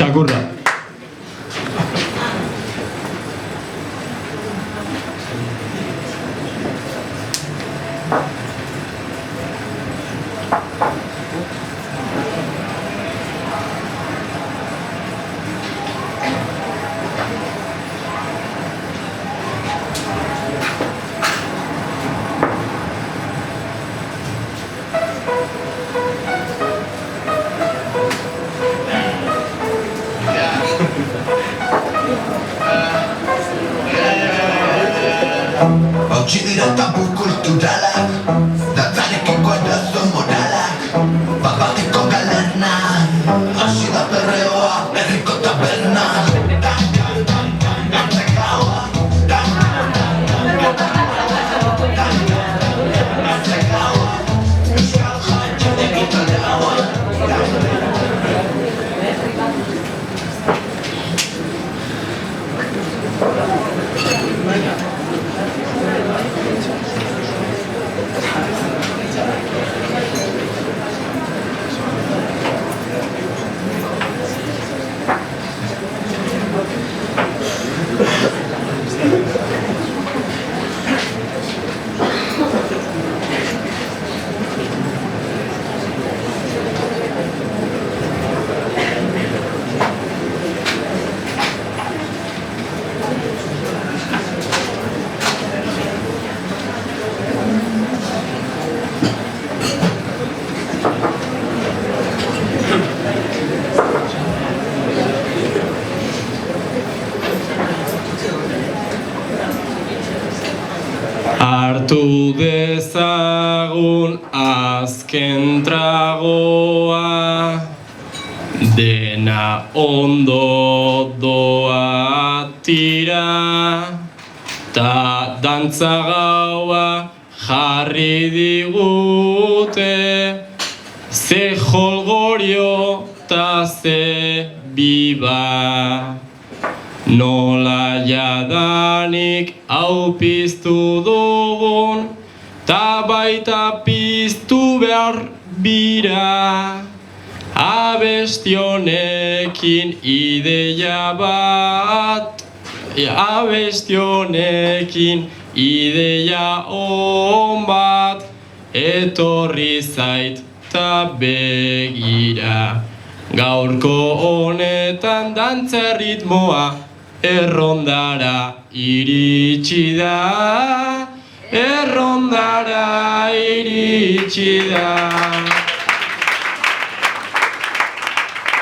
Txakurra. Hautsi dira tabu kulturalak, dantzarekiko arazo moralak, bat-bateko galerna, hasi da perreoa, herriko taberna. Hartu dezagun azken tragoa, dena ondo doa tira, ta dantza gaua jarri digute, ze jolgorio ta ze biba. Nola jadanik hau piztu dugun, ta baita piztu behar bira. Abestionekin ideia bat, abestionekin ideia on bat, etorri zait ta begira. Gaurko honetan dantza ritmoa, errondara iritsi da, errondara iritsi da.